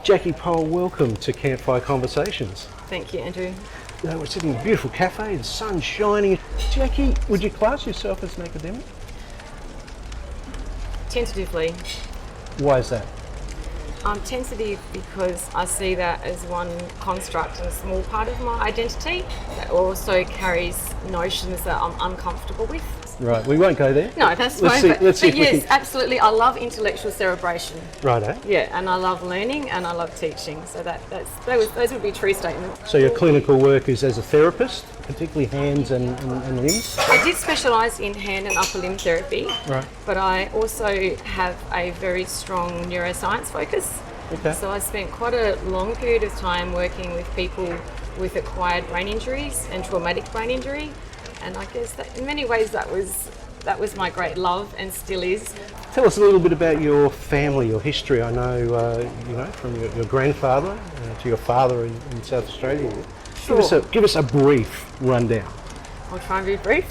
Jacquie Pohl, welcome to Campfire Conversations. Thank you, Andrew. We're sitting in a beautiful cafe, the sun's shining. Jacquie, would you class yourself as an academic? Tentatively. Why is that? I'm tentative because I see that as one construct and a small part of my identity that also carries notions that I'm uncomfortable with. Right, we won't go there. No, that's Let's fine. see if we yes, can... absolutely. I love intellectual cerebration. Righto. Yeah, and I love learning and I love teaching. So those would be true statements. So your clinical work is as a therapist, particularly hands and limbs? I did specialise in hand and upper limb therapy, Right. but I also have a very strong neuroscience focus. Okay. So I spent quite a long period of time working with people with acquired brain injuries and traumatic brain injury, and I guess that in many ways that was my great love and still is. Tell us a little bit about your family, your history. I know, from your grandfather to your father in South Australia. Sure. Give us a brief rundown. I'll try and be brief.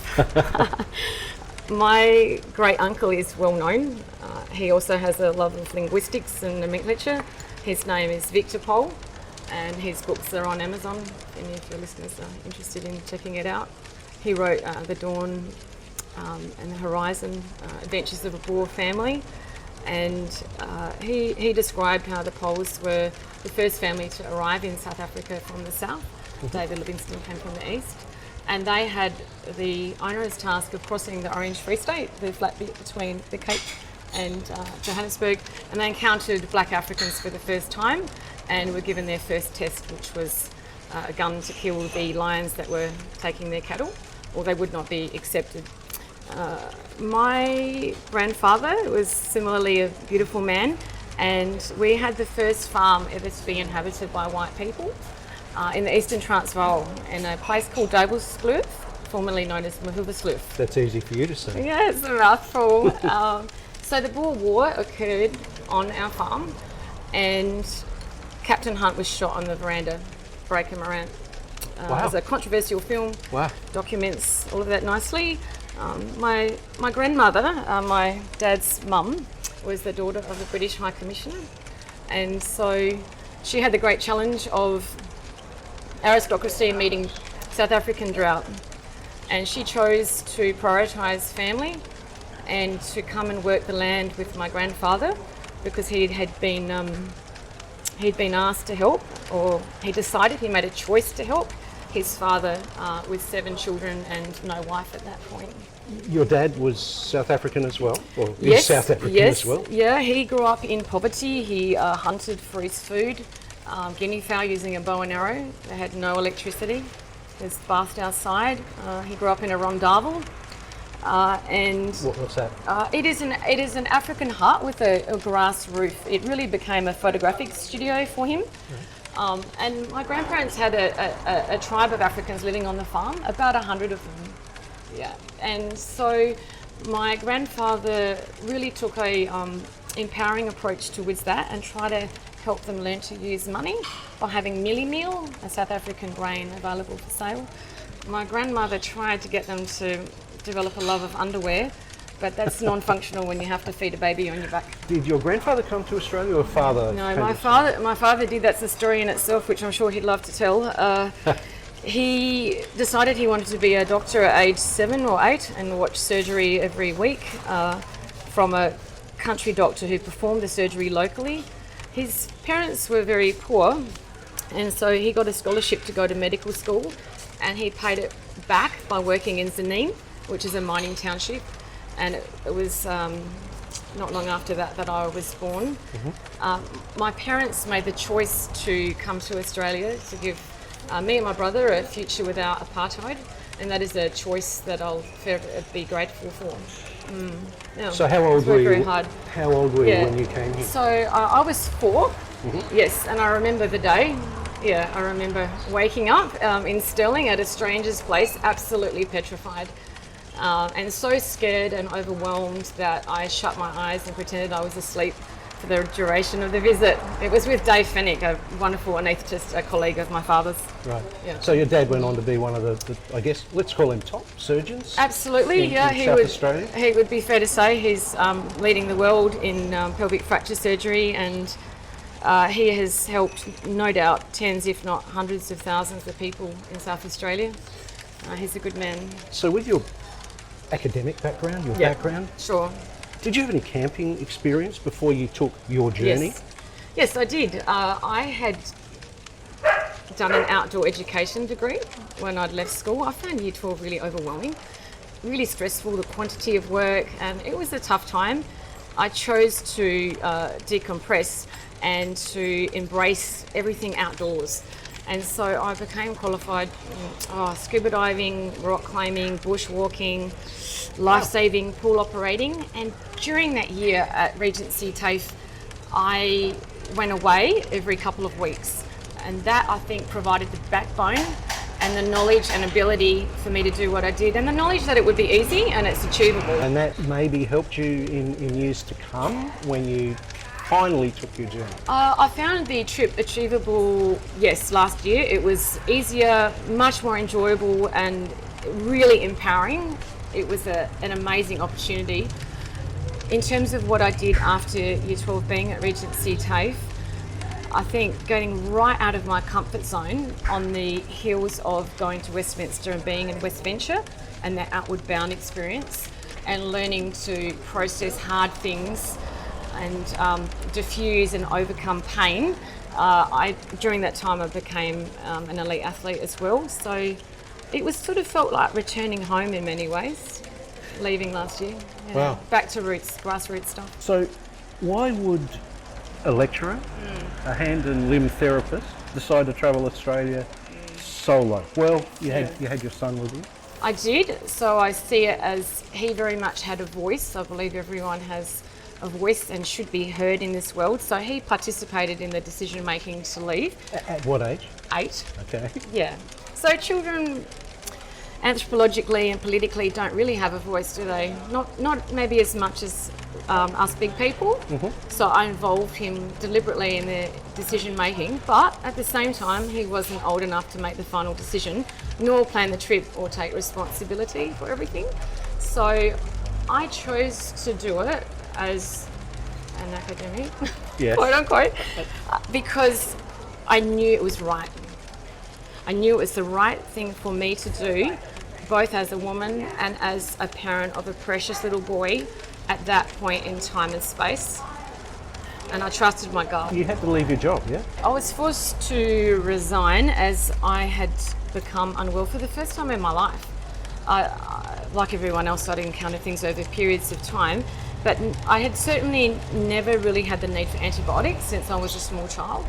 My great uncle is well known. He also has a love of linguistics and nomenclature. His name is Victor Pohl, and his books are on Amazon if any of your listeners are interested in checking it out. He wrote The Dawn and the Horizon, Adventures of a Boer Family, and he described how the Pohls were the first family to arrive in South Africa from the south. David Livingstone came from the east, and they had the onerous task of crossing the Orange Free State, the flat bit between the Cape and Johannesburg, and they encountered black Africans for the first time and were given their first test, which was a gun to kill the lions that were taking their cattle, or they would not be accepted. My grandfather was similarly a beautiful man, and we had the first farm ever to be inhabited by white people in the Eastern Transvaal in a place called Duivelskloof, formerly known as Mahuvaskloof. That's easy for you to say. Yeah, it's a mouthful. So the Boer War occurred on our farm, and Captain Hunt was shot on the veranda, Breaker Morant. Wow. It's a controversial film. Wow. Documents all of that nicely. My grandmother, my dad's mum, was the daughter of the British High Commissioner, and so she had the great challenge of aristocracy meeting South African drought, and she chose to prioritise family and to come and work the land with my grandfather because he'd been asked to help, or he decided, he made a choice to help his father with 7 children and no wife at that point. Your dad was South African as well? Or Yes, is South African yes, as well? yeah, he grew up in poverty. He hunted for his food, guinea fowl using a bow and arrow. They had no electricity. There's bathed outside. He grew up in a rondavel. And What's that? it is an African hut with a grass roof. It really became a photographic studio for him. And my grandparents had a tribe of Africans living on the farm, about 100 of them. Yeah, and so my grandfather really took a empowering approach towards that and tried to help them learn to use money by having milli meal, a South African grain available for sale. My grandmother tried to get them to develop a love of underwear, but that's non-functional when you have to feed a baby on your back. Did your grandfather come to Australia or father? No, my father did. That's a story in itself, which I'm sure he'd love to tell. He decided he wanted to be a doctor at age 7 or 8 and watch surgery every week from a country doctor who performed the surgery locally. His parents were very poor, and so he got a scholarship to go to medical school, and he paid it back by working in Zanin, which is a mining township, and it was not long after that I was born. Mm-hmm. My parents made the choice to come to Australia to give me and my brother a future without apartheid, and that is a choice that I'll forever be grateful for. Yeah. So how old were you? Very hard. How old were you when you came here? So I was 4. Mm-hmm. Yes, and I remember the day. Yeah, I remember waking up in Stirling at a stranger's place, absolutely petrified. And so scared and overwhelmed that I shut my eyes and pretended I was asleep for the duration of the visit. It was with Dave Fennick, a wonderful anaesthetist, a colleague of my father's. Right. Yeah. So your dad went on to be one of the I guess, let's call him top surgeons? Absolutely, in he South would. Australia? He would be fair to say he's leading the world in pelvic fracture surgery, and He has helped, no doubt, tens if not hundreds of thousands of people in South Australia. He's a good man. So with your academic background, your Yeah. background, Sure. did you have any camping experience before you took your journey? Yes, I did. I had done an outdoor education degree when I'd left school. I found Year 12 really overwhelming, really stressful, the quantity of work, and it was a tough time. I chose to decompress and to embrace everything outdoors. And so I became qualified in scuba diving, rock climbing, bushwalking, life-saving, pool operating. And during that year at Regency TAFE, I went away every couple of weeks. And that, I think, provided the backbone and the knowledge and ability for me to do what I did, and the knowledge that it would be easy and it's achievable. And that maybe helped you in years to come when you finally took your journey? I found the trip achievable, yes, last year. It was easier, much more enjoyable and really empowering. It was an amazing opportunity. In terms of what I did after Year 12 being at Regency TAFE, I think getting right out of my comfort zone on the heels of going to Westminster and being in West Venture and that outward bound experience and learning to process hard things and diffuse and overcome pain. During that time I became an elite athlete as well, so it was sort of felt like returning home in many ways, leaving last year. Yeah. Wow. Back to roots, grassroots stuff. So why would a lecturer, a hand and limb therapist, decide to travel Australia solo? Well, you had your son with you. I did, so I see it as he very much had a voice. I believe everyone has a voice and should be heard in this world. So he participated in the decision making to leave. At what age? 8. Okay. Yeah. So children anthropologically and politically don't really have a voice, do they? Not maybe as much as us big people. Mm-hmm. So I involved him deliberately in the decision making, but at the same time he wasn't old enough to make the final decision, nor plan the trip or take responsibility for everything. So I chose to do it as an academic, Yes. quote unquote, because I knew it was right. I knew it was the right thing for me to do, both as a woman and as a parent of a precious little boy at that point in time and space. And I trusted my gut. You had to leave your job, yeah? I was forced to resign as I had become unwell for the first time in my life. Like everyone else, I'd encountered things over periods of time, but I had certainly never really had the need for antibiotics since I was a small child.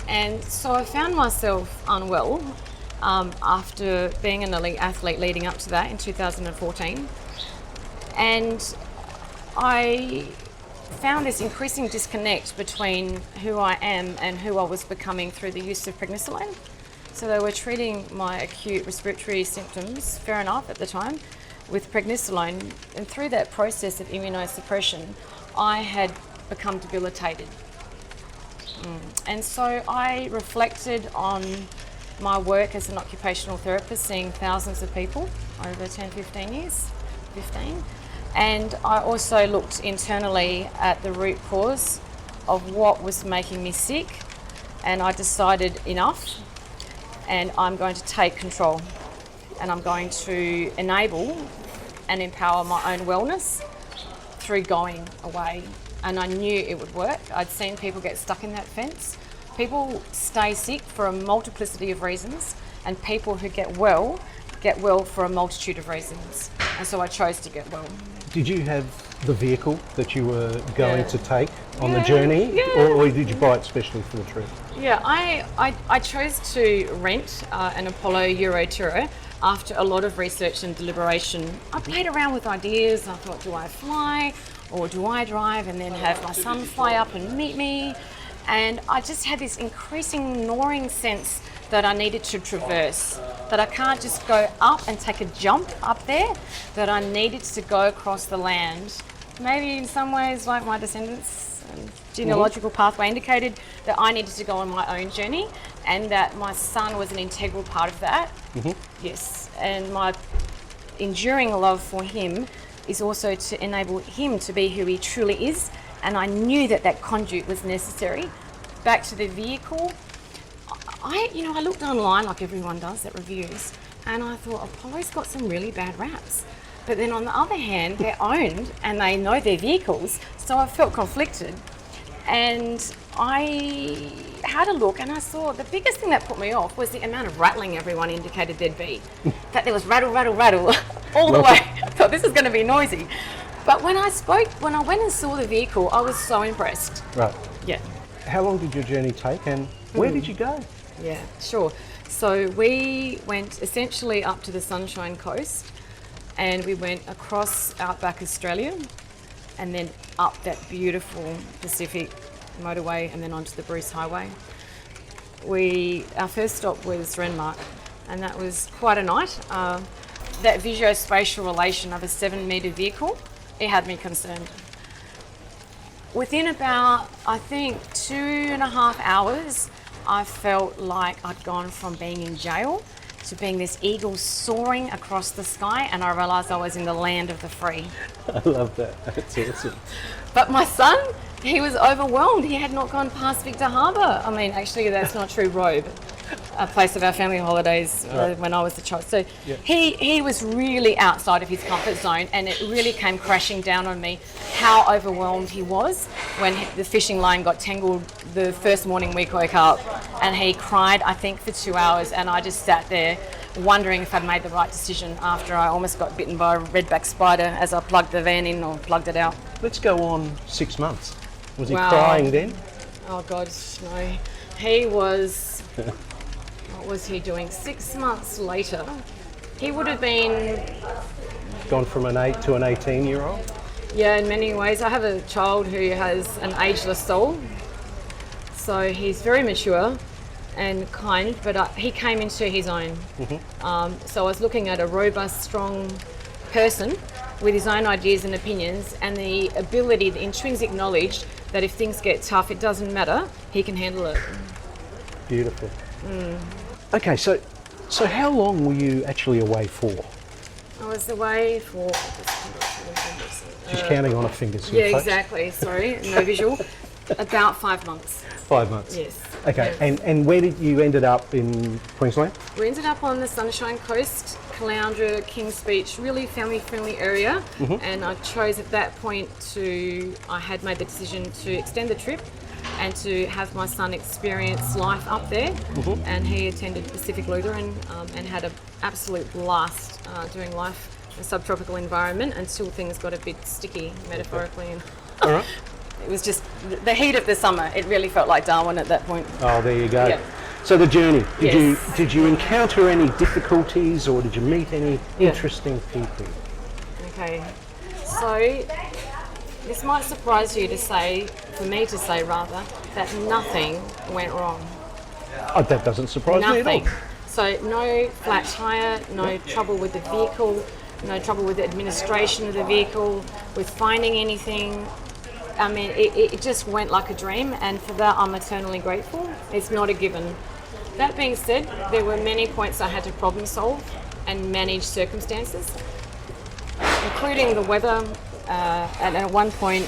And so I found myself unwell after being an elite athlete leading up to that in 2014. And I found this increasing disconnect between who I am and who I was becoming through the use of prednisolone. So they were treating my acute respiratory symptoms, fair enough at the time, with prednisolone. And through that process of immunosuppression, I had become debilitated. And so I reflected on my work as an occupational therapist, seeing thousands of people over 10, 15 years, 15. And I also looked internally at the root cause of what was making me sick, and I decided enough, and I'm going to take control, and I'm going to enable and empower my own wellness through going away. And I knew it would work. I'd seen people get stuck in that fence. People stay sick for a multiplicity of reasons, and people who get well for a multitude of reasons. And so I chose to get well. Did you have the vehicle that you were going to take on the Yeah, journey, yeah. or did you buy it specially for the trip? Yeah, I chose to rent an Apollo Euro Tourer after a lot of research and deliberation. I played around with ideas. I thought, do I fly or do I drive and then have my son fly up and meet me? And I just had this increasing gnawing sense that I needed to traverse, that I can't just go up and take a jump up there, that I needed to go across the land. Maybe in some ways, like my descendants and genealogical pathway indicated, that I needed to go on my own journey, and that my son was an integral part of that. Yes, and my enduring love for him is also to enable him to be who he truly is, and I knew that that conduit was necessary back to the vehicle, I looked online like everyone does at reviews, and I thought Apollo's got some really bad raps. But then on the other hand, they're owned and they know their vehicles, so I felt conflicted. And I had a look and I saw the biggest thing that put me off was the amount of rattling everyone indicated there'd be. That there was rattle, rattle, rattle all the way. I thought this is going to be noisy. But when I went and saw the vehicle, I was so impressed. Right. Yeah. How long did your journey take and where did you go? Yeah, sure. So we went essentially up to the Sunshine Coast and we went across outback Australia and then up that beautiful Pacific motorway and then onto the Bruce Highway. Our first stop was Renmark and that was quite a night. That visuospatial relation of a 7-metre vehicle, it had me concerned. Within about, I think, 2.5 hours, I felt like I'd gone from being in jail to being this eagle soaring across the sky, and I realised I was in the land of the free. I love that. That's awesome. But my son, he was overwhelmed. He had not gone past Victor Harbour. I mean, actually, that's not true, Robe, a place of our family holidays when I was a child. So yeah. he was really outside of his comfort zone, and it really came crashing down on me how overwhelmed he was when the fishing line got tangled the first morning we woke up, and he cried, I think, for 2 hours, and I just sat there wondering if I'd made the right decision after I almost got bitten by a redback spider as I plugged the van in or plugged it out. Let's go on 6 months. Was he Wow. crying then? Oh God, no. He was, what was he doing? 6 months later, he would have been, Gone from an 8 to an 18-year-old? yeah, in many ways. I have a child who has an ageless soul. So he's very mature and kind, but he came into his own. So I was looking at a robust, strong person with his own ideas and opinions and the ability, the intrinsic knowledge that if things get tough, it doesn't matter, he can handle it. Beautiful. Okay, so how long were you actually away for? I was away for... Just counting on her fingers. Yeah, folks. exactly. Sorry, no visual. About 5 months. 5 months. Yes. Okay, Yes. and where did you ended up in Queensland? We ended up on the Sunshine Coast, Caloundra, Kings Beach, really family-friendly area. And I chose at that point I had made the decision to extend the trip and to have my son experience life up there. And he attended Pacific Lutheran and had an absolute blast doing life in a subtropical environment until things got a bit sticky, metaphorically. And All right. it was just the heat of the summer. It really felt like Darwin at that point. Oh, there you go. Yeah. So the journey, Yes. did you encounter any difficulties or did you meet any interesting people? Okay, so this might surprise you to say, for me to say rather, that nothing went wrong. Oh, that doesn't surprise me at Nothing. all. So no flat tire, no trouble with the vehicle, no trouble with the administration of the vehicle, with finding anything. I mean, it just went like a dream, and for that I'm eternally grateful. It's not a given. That being said, there were many points I had to problem solve and manage circumstances, including the weather, and at one point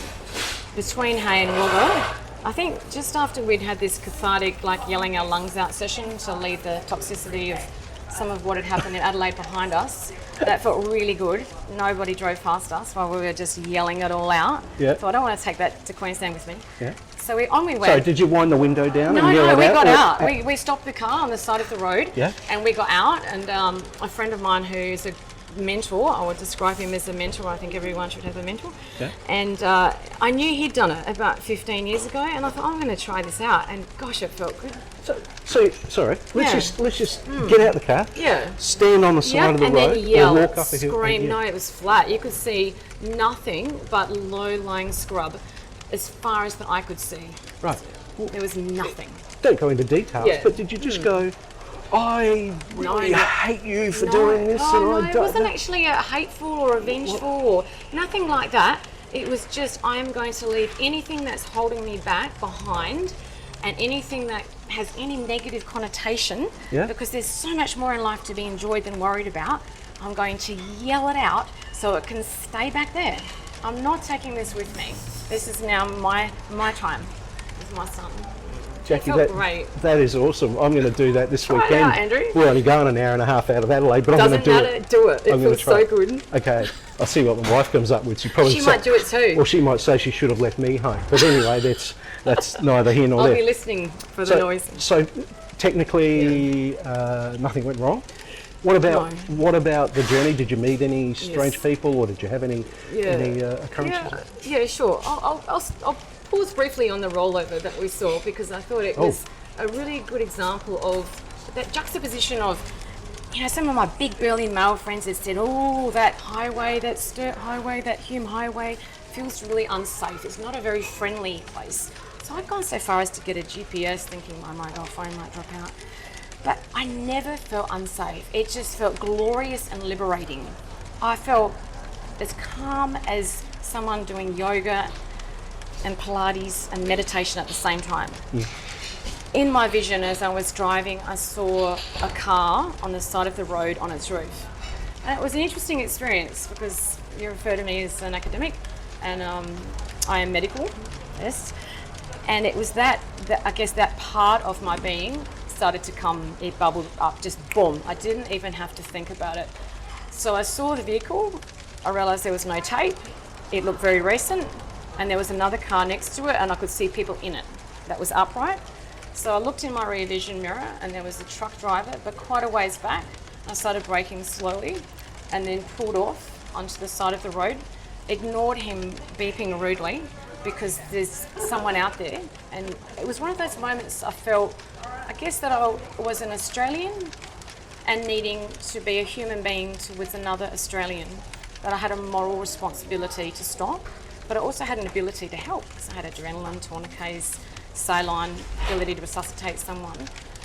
between Hay and Wagga, I think just after we'd had this cathartic, like yelling our lungs out session to leave the toxicity of some of what had happened in Adelaide behind us, that felt really good. Nobody drove past us while we were just yelling it all out. Yeah. So I don't want to take that to Queensland with me. Yeah. So we went. So did you wind the window down No, and yell it we out? got or- out. We stopped the car on the side of the road. Yeah. And we got out, and a friend of mine who's a mentor, I would describe him as a mentor. I think everyone should have a mentor. Yeah. And I knew he'd done it about 15 years ago, and I thought, I'm going to try this out. And gosh, it felt good. So sorry. Let's Yeah. just get out the car. Yeah. Stand on the side of the and road then yell, or walk up a hill. scream. and No, yell. it was flat. You could see nothing but low-lying scrub as far as the eye could see. Right. There was nothing. Don't go into details, Yeah. but did you just go, I really No. hate you for doing this and no, I it don't wasn't actually a hateful or a vengeful or nothing like that. It was just, I am going to leave anything that's holding me back behind, and anything that has any negative connotation, Yeah. because there's so much more in life to be enjoyed than worried about. I'm going to yell it out so it can stay back there. I'm not taking this with me. This is now my time with my son. Jackie, felt great. that is awesome. I'm going to do that this Try it weekend. out, Andrew. We're only going an hour and a half out of Adelaide, but I'm going Doesn't to do matter, it. do it. It I'm gonna feels try so it. good. Okay, I'll see what my wife comes up with. She She might do it too. Well, she might say she should have left me home. But anyway, that's neither here nor I'll there. be listening for the noise. So technically, nothing went wrong. What about the journey? Did you meet any strange people, or did you have any occurrences? Yeah, sure. I'll pause briefly on the rollover that we saw, because I thought it was a really good example of that juxtaposition of, some of my big burly male friends that said, oh, that highway, that Sturt highway, that Hume highway feels really unsafe. It's not a very friendly place. So I'd gone so far as to get a GPS thinking my phone might drop out. But I never felt unsafe. It just felt glorious and liberating. I felt as calm as someone doing yoga and Pilates and meditation at the same time. In my vision, as I was driving, I saw a car on the side of the road on its roof. And it was an interesting experience, because you refer to me as an academic, and I am medical, yes. And it was that I guess that part of my being started to come, it bubbled up, just boom. I didn't even have to think about it. So I saw the vehicle, I realised there was no tape, it looked very recent, and there was another car next to it, and I could see people in it that was upright. So I looked in my rear vision mirror, and there was a truck driver, but quite a ways back. I started braking slowly and then pulled off onto the side of the road, ignored him beeping rudely because there's someone out there. And it was one of those moments I felt, I guess, that I was an Australian and needing to be a human being towards another Australian, that I had a moral responsibility to stop, but I also had an ability to help, because I had adrenaline, tourniquets, saline, ability to resuscitate someone.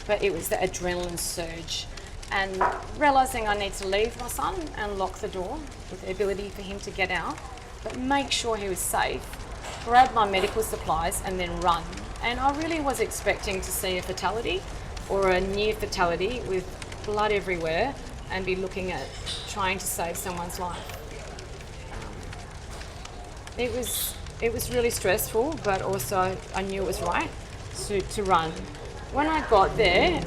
But it was the adrenaline surge, and realising I need to leave my son and lock the door with the ability for him to get out, but make sure he was safe, grab my medical supplies and then run. And I really was expecting to see a fatality or a near fatality with blood everywhere, and be looking at trying to save someone's life. It was really stressful, but also I knew it was right to run. When I got there,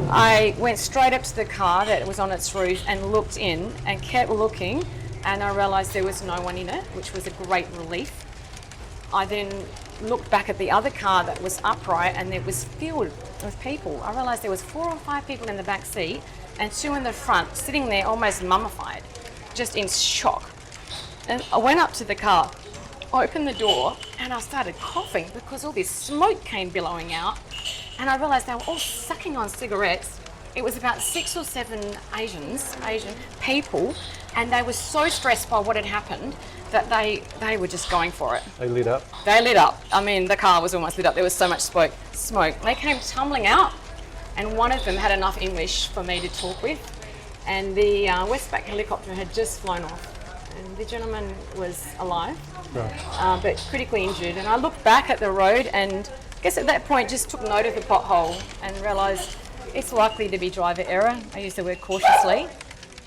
I went straight up to the car that was on its roof and looked in and kept looking, and I realised there was no one in it, which was a great relief. I then looked back at the other car that was upright, and it was filled with people. I realised there was 4 or 5 people in the back seat and 2 in the front, sitting there almost mummified, just in shock. And I went up to the car, opened the door, and I started coughing because all this smoke came billowing out, and I realised they were all sucking on cigarettes. It was about 6 or 7 Asian people, and they were so stressed by what had happened that they were just going for it. They lit up? They lit up. I mean, the car was almost lit up. There was so much smoke. They came tumbling out, and one of them had enough English for me to talk with, and the Westpac helicopter had just flown off, and the gentleman was alive, right, but critically injured. And I looked back at the road, and I guess at that point just took note of the pothole and realised it's likely to be driver error. I use the word cautiously,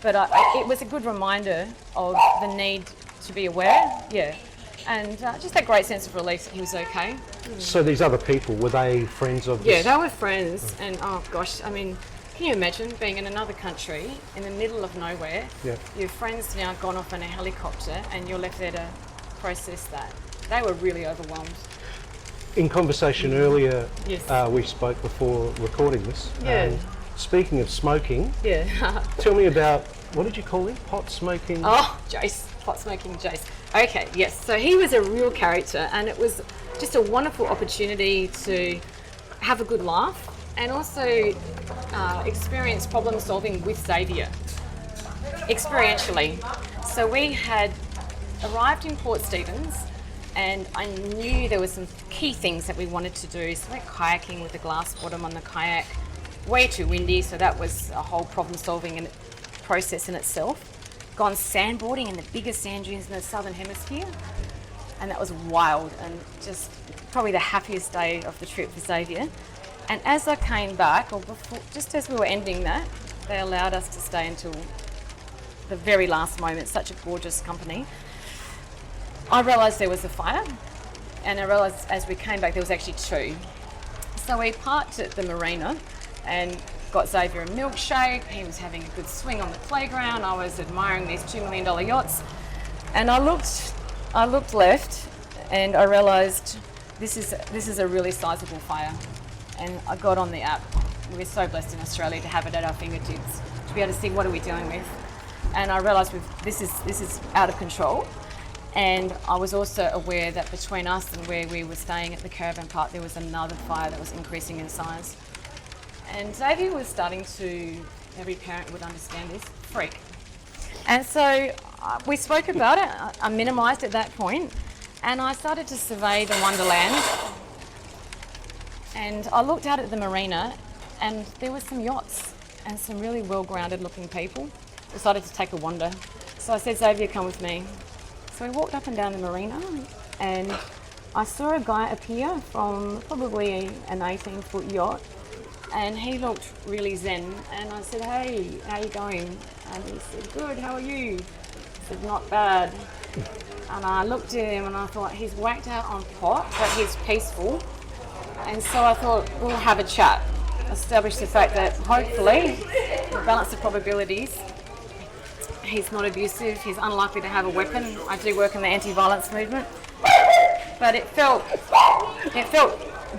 but it was a good reminder of the need to be aware, and just that great sense of relief that he was okay. So these other people, were they friends of this? Yeah, they were friends, and oh gosh, I mean, can you imagine being in another country, in the middle of nowhere, your friends now gone off in a helicopter, and you're left there to process that. They were really overwhelmed. In conversation earlier, Yes. we spoke before recording this. Yeah. Speaking of smoking, tell me about, what did you call him? Pot smoking? Oh, Jace, pot smoking Jace. Okay, yes, so he was a real character, and it was just a wonderful opportunity to have a good laugh and also experience problem solving with Xavier, experientially. So we had arrived in Port Stephens, and I knew there were some key things that we wanted to do. So we went kayaking with a glass bottom on the kayak, way too windy, so that was a whole problem solving process in itself. Gone sandboarding in the biggest sand dunes in the southern hemisphere, and that was wild, and just probably the happiest day of the trip for Xavier. And as I came back, or before, just as we were ending that, they allowed us to stay until the very last moment. Such a gorgeous company. I realised there was a fire, and I realised as we came back there was actually 2. So we parked at the marina and got Xavier a milkshake. He was having a good swing on the playground. I was admiring these $2 million yachts. And I looked left and I realised this is a really sizable fire. And I got on the app. We're so blessed in Australia to have it at our fingertips, to be able to see what are we dealing with. And I realised this is out of control. And I was also aware that between us and where we were staying at the caravan park, there was another fire that was increasing in size. And Xavier was starting to, every parent would understand this, freak. And so we spoke about it. I minimised at that point, and I started to survey the Wonderland. And I looked out at the marina, and there were some yachts and some really well-grounded looking people. Decided to take a wander. So I said, Xavier, come with me. So we walked up and down the marina, and I saw a guy appear from probably an 18-foot yacht, and he looked really zen. And I said, hey, how you going? And he said, good, how are you? I said, not bad. And I looked at him and I thought, he's whacked out on pot, but he's peaceful. And so I thought, we'll have a chat. Establish the fact that hopefully, the balance of probabilities, he's not abusive, he's unlikely to have a weapon. I do work in the anti-violence movement. But it felt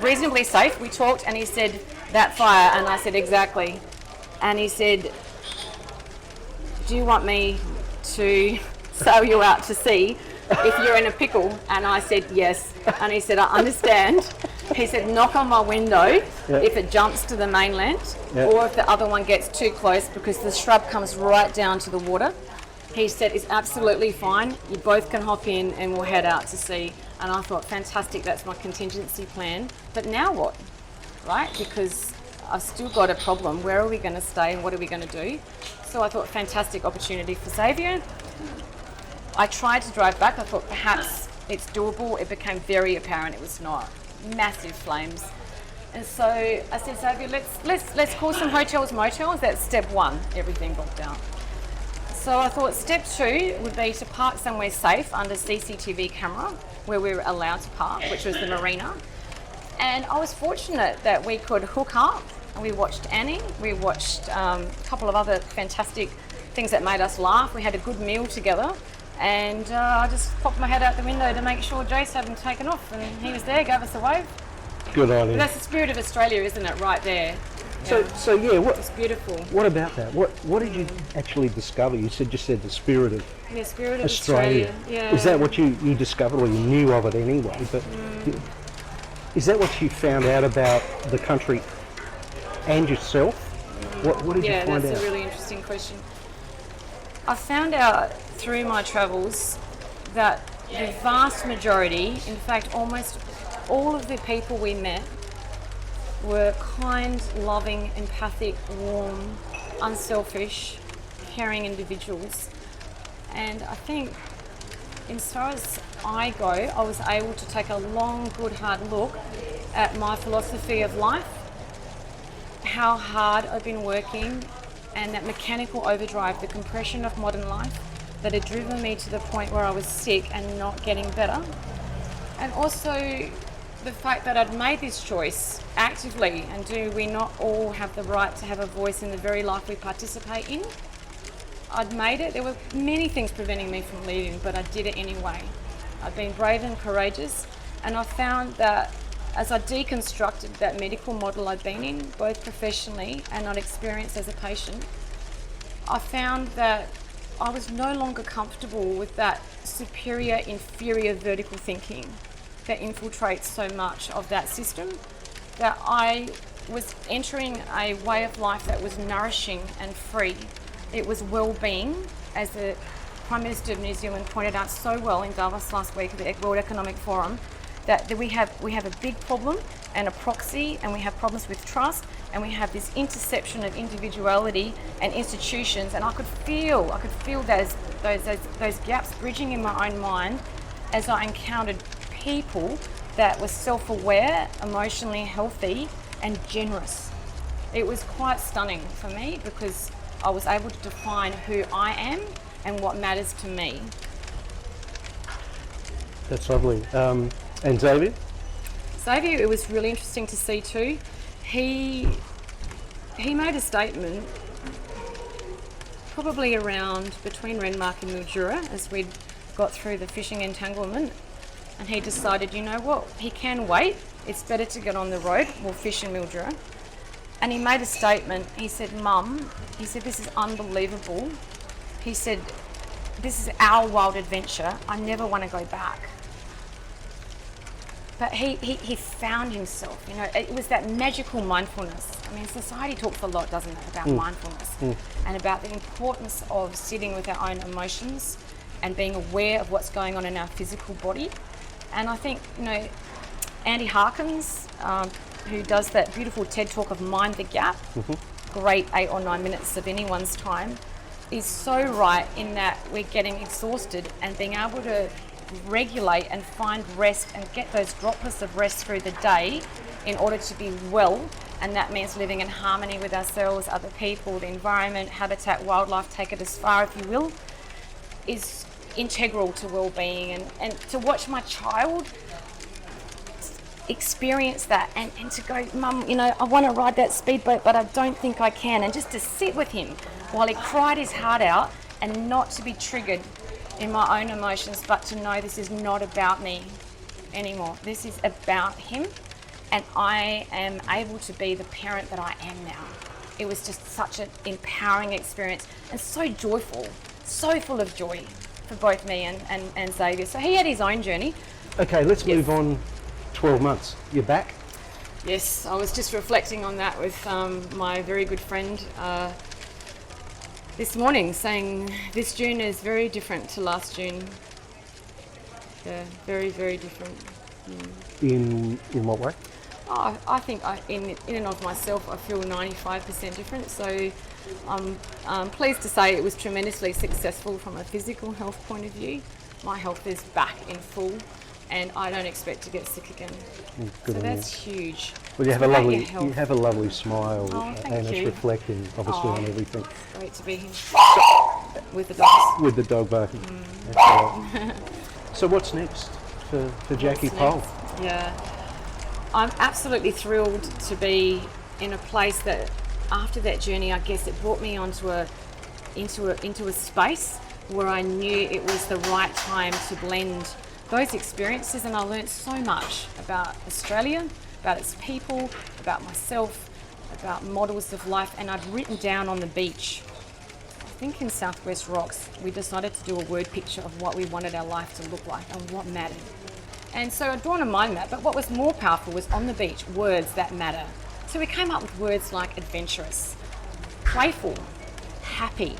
reasonably safe. We talked and he said, that fire, and I said, exactly. And he said, do you want me to sail you out to sea if you're in a pickle? And I said, yes. And he said, I understand. He said, knock on my window if it jumps to the mainland, or if the other one gets too close, because the shrub comes right down to the water. He said, it's absolutely fine. You both can hop in and we'll head out to sea. And I thought, fantastic, that's my contingency plan. But now what? Right? Because I've still got a problem. Where are we going to stay and what are we going to do? So I thought, fantastic opportunity for Xavier. I tried to drive back. I thought perhaps it's doable. It became very apparent it was not. Massive flames. And so I said, Xavier, let's call some hotels, motels. That's step one. Everything booked out. So I thought step two would be to park somewhere safe under CCTV camera where we were allowed to park, which was the marina. And I was fortunate that we could hook up, and we watched Annie. We watched a couple of other fantastic things that made us laugh. We had a good meal together. And I just popped my head out the window to make sure Jace hadn't taken off, and he was there, gave us a wave. Good idea. But that's the spirit of Australia, isn't it, right there? So yeah, it's beautiful. What about that? What did you actually discover? You said the spirit of Australia. Yeah. Is that what you discovered, or you knew of it anyway? But is that what you found out about the country and yourself? What did you find out? Yeah, that's a really interesting question. I found out through my travels that the vast majority, in fact almost all of the people we met, were kind, loving, empathic, warm, unselfish, caring individuals. And I think, as far as I go, I was able to take a long, good, hard look at my philosophy of life, how hard I've been working, and that mechanical overdrive, the compression of modern life that had driven me to the point where I was sick and not getting better. And also the fact that I'd made this choice actively, and do we not all have the right to have a voice in the very life we participate in? I'd made it. There were many things preventing me from leaving, but I did it anyway. I've been brave and courageous, and I found that as I deconstructed that medical model I'd been in, both professionally and on experience as a patient, I found that I was no longer comfortable with that superior, inferior vertical thinking that infiltrates so much of that system, that I was entering a way of life that was nourishing and free. It was well-being, as the Prime Minister of New Zealand pointed out so well in Davos last week at the World Economic Forum, that we have a big problem and a proxy, and we have problems with trust, and we have this interception of individuality and institutions, and I could feel those gaps bridging in my own mind as I encountered people that were self-aware, emotionally healthy, and generous. It was quite stunning for me, because I was able to define who I am and what matters to me. That's lovely. And Xavier? Xavier, it was really interesting to see too. He made a statement probably around between Renmark and Mildura as we'd got through the fishing entanglement, and he decided, you know what, he can wait. It's better to get on the road. We'll fish in Mildura. And he made a statement. He said, Mum, he said, this is unbelievable. He said, this is our wild adventure. I never want to go back. But he found himself, you know, it was that magical mindfulness. I mean, society talks a lot, doesn't it, about mindfulness and about the importance of sitting with our own emotions and being aware of what's going on in our physical body. And I think, you know, Andy Harkins, who does that beautiful TED talk of Mind the Gap, great 8 or 9 minutes of anyone's time, is so right in that we're getting exhausted, and being able to regulate and find rest and get those droplets of rest through the day in order to be well. And that means living in harmony with ourselves, other people, the environment, habitat, wildlife, take it as far if you will, is integral to well-being. And to watch my child experience that and to go, Mum, you know, I want to ride that speedboat, but I don't think I can. And just to sit with him while he cried his heart out, and not to be triggered in my own emotions, but to know this is not about me anymore. This is about him, and I am able to be the parent that I am now. It was just such an empowering experience and so joyful, so full of joy for both me and Xavier. So he had his own journey. Okay, let's move on. 12 months. You're back? Yes, I was just reflecting on that with my very good friend this morning, saying this June is very different to last June. Yeah, very, very different. In what way? Oh, I think in and of myself, I feel 95% different. So I'm pleased to say it was tremendously successful from a physical health point of view. My health is back in full, and I don't expect to get sick again. So that's huge. Well, you have a lovely smile, and it's reflecting obviously on everything. It's great to be here with the dogs. With the dog barking. That's right. So what's next for Jacquie Pohl? Yeah, I'm absolutely thrilled to be in a place that, after that journey, I guess it brought me into a space where I knew it was the right time to blend those experiences, and I learnt so much about Australia, about its people, about myself, about models of life. And I'd written down on the beach, I think in Southwest Rocks, we decided to do a word picture of what we wanted our life to look like and what mattered. And so I'd drawn a mind map, but what was more powerful was on the beach, words that matter. So we came up with words like adventurous, playful, happy,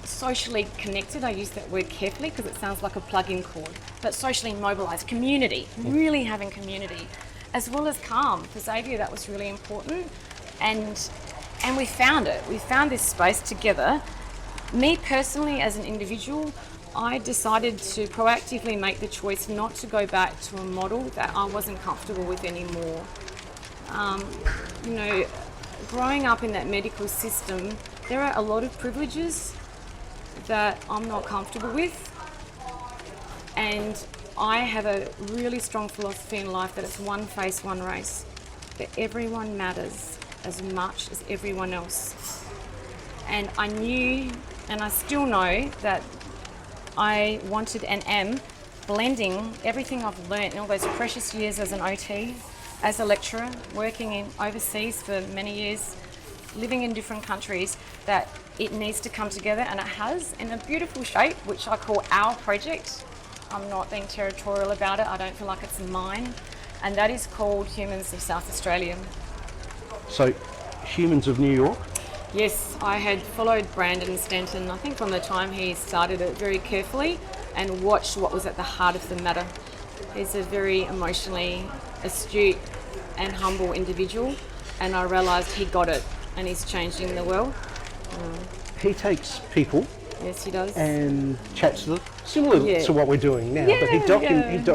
socially connected. I use that word carefully because it sounds like a plug-in chord, but socially mobilised, community, really having community, as well as calm. For Xavier, that was really important, and we found it. We found this space together. Me personally, as an individual, I decided to proactively make the choice not to go back to a model that I wasn't comfortable with anymore. You know, growing up in that medical system, there are a lot of privileges that I'm not comfortable with, and I have a really strong philosophy in life that it's one face, one race, that everyone matters as much as everyone else. And I knew, and I still know, that I wanted and am blending everything I've learnt in all those precious years as an OT, as a lecturer, working in overseas for many years, living in different countries, that it needs to come together, and it has, in a beautiful shape, which I call our project. I'm not being territorial about it. I don't feel like it's mine. And that is called Humans of South Australia. So, Humans of New York? Yes, I had followed Brandon Stanton, I think from the time he started it, very carefully, and watched what was at the heart of the matter. He's a very emotionally astute and humble individual, and I realised he got it, and he's changing the world. He takes people, yes, he does, and chats to them, similar to what we're doing now, but he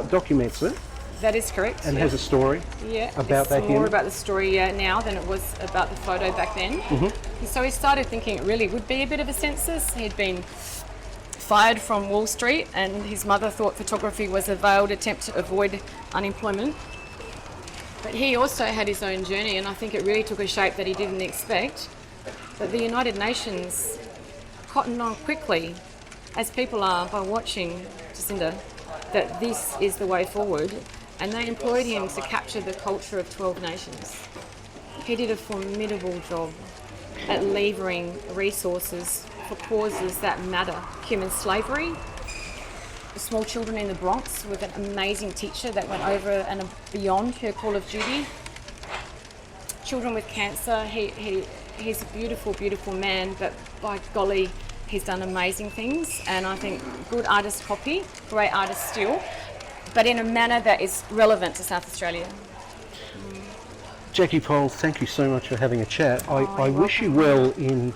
documents it. That is correct. And has a story about that. It's more about the story now than it was about the photo back then. So he started thinking it really would be a bit of a census. He'd been fired from Wall Street, and his mother thought photography was a veiled attempt to avoid unemployment. But he also had his own journey, and I think it really took a shape that he didn't expect. But the United Nations cottoned on quickly, as people are by watching Jacinda, that this is the way forward, and they employed him to capture the culture of 12 nations. He did a formidable job at levering resources for causes that matter. Human slavery, small children in the Bronx with an amazing teacher that went over and beyond her call of duty. Children with cancer, he's a beautiful, beautiful man, but by golly, he's done amazing things. And I think good artists copy, great artists steal, but in a manner that is relevant to South Australia. Jacquie Pohl, thank you so much for having a chat. I wish you well in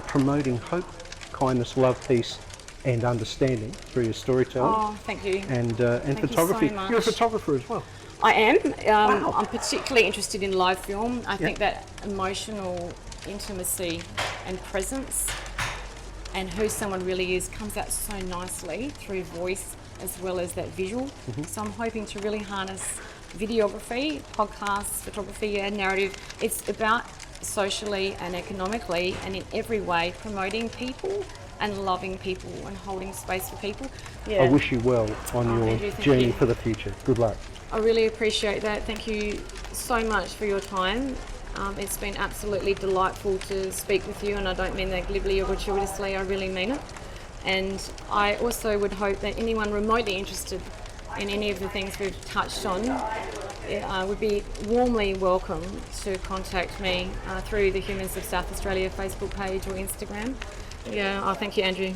promoting hope, kindness, love, peace and understanding through your storytelling. Oh, thank you. And Thank photography. you so much. You're a photographer as well. I am. Wow. I'm particularly interested in live film. I think that emotional intimacy and presence and who someone really is comes out so nicely through voice as well as that visual. So I'm hoping to really harness videography, podcasts, photography and narrative. It's about socially and economically and in every way promoting people and loving people and holding space for people. Yeah. I wish you well on your Andrew, journey for the future. Good luck. I really appreciate that. Thank you so much for your time. It's been absolutely delightful to speak with you, and I don't mean that glibly or gratuitously, I really mean it. And I also would hope that anyone remotely interested in any of the things we've touched on would be warmly welcome to contact me through the Humans of South Australia Facebook page or Instagram. Yeah, thank you, Andrew.